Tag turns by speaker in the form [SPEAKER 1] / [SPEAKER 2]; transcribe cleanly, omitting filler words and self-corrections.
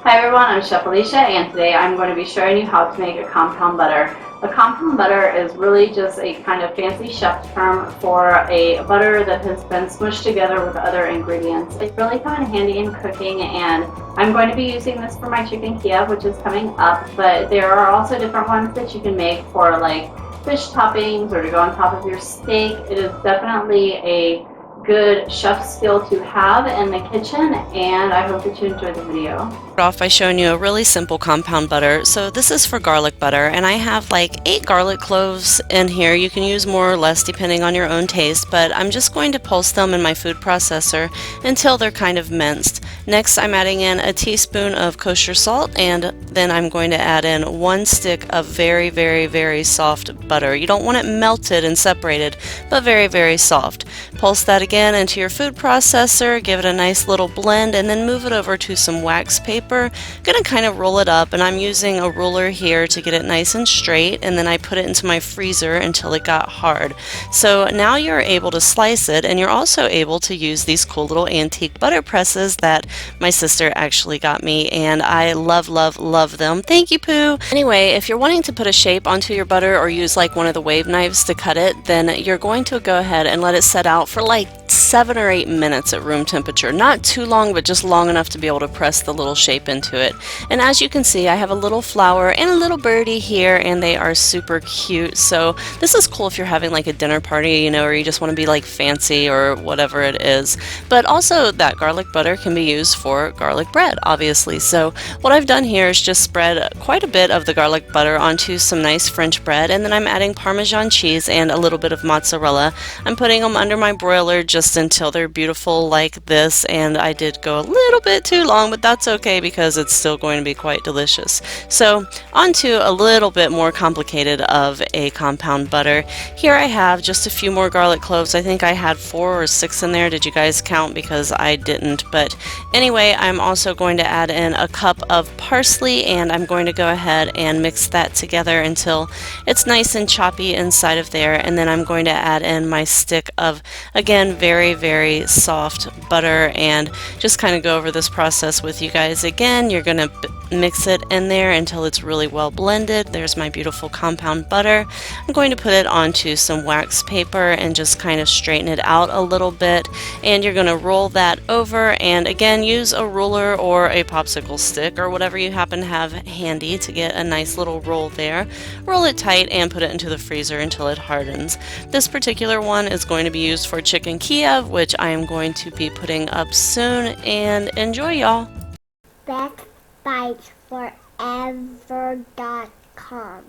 [SPEAKER 1] Hi everyone, I'm Chef Alicia, and today I'm going to be showing you how to make a compound butter. A compound butter is really just a kind of fancy chef term for a butter that has been smushed together with other ingredients. It's really come in handy in cooking, and I'm going to be using this for my chicken Kiev, which is coming up, but there are also different ones that you can make for like fish toppings or to go on top of your steak. It is definitely a good chef skill to have in the kitchen, and I hope that you enjoyed the video.
[SPEAKER 2] Off by showing you a really simple compound butter. So this is for garlic butter, and I have like 8 garlic cloves in here. You can use more or less depending on your own taste, but I'm just going to pulse them in my food processor until they're kind of minced. Next, I'm adding in a teaspoon of kosher salt, and then I'm going to add in 1 stick of very soft butter. You don't want it melted and separated, but very soft. Pulse that again into your food processor, give it a nice little blend, and then move it over to some wax paper. Gonna kind of roll it up, and I'm using a ruler here to get it nice and straight, and then I put it into my freezer until it got hard. So now you're able to slice it, and you're also able to use these cool little antique butter presses that my sister actually got me, and I love them. Thank you, Pooh! Anyway, if you're wanting to put a shape onto your butter or use like one of the wave knives to cut it, then you're going to go ahead and let it set out for like 7 or 8 minutes at room temperature. Not too long, but just long enough to be able to press the little shape into it. And as you can see, I have a little flower and a little birdie here, and they are super cute. So this is cool if you're having like a dinner party, you know, or you just want to be like fancy or whatever it is. But also that garlic butter can be used for garlic bread, obviously. So what I've done here is just spread quite a bit of the garlic butter onto some nice French bread, and then I'm adding Parmesan cheese and a little bit of mozzarella. I'm putting them under my broiler just until they're beautiful like this, and I did go a little bit too long, but that's okay because it's still going to be quite delicious. So onto a little bit more complicated of a compound butter. Here I have just a few more garlic cloves. I think I had 4 or 6 in there. Did you guys count? Because I didn't. But anyway, I'm also going to add in a cup of parsley, and I'm going to go ahead and mix that together until it's nice and choppy inside of there, and then I'm going to add in my stick of, again, very soft butter, and just kind of go over this process with you guys again. You're going to mix it in there until it's really well blended. There's my beautiful compound butter. I'm going to put it onto some wax paper and just kind of straighten it out a little bit, and you're going to roll that over, and again, use a ruler or a popsicle stick or whatever you happen to have handy to get a nice little roll there. Roll it tight and put it into the freezer until it hardens. This particular one is going to be used for chicken Kiev, which I am going to be putting up soon, and enjoy, y'all!
[SPEAKER 3] BestBitesForever.com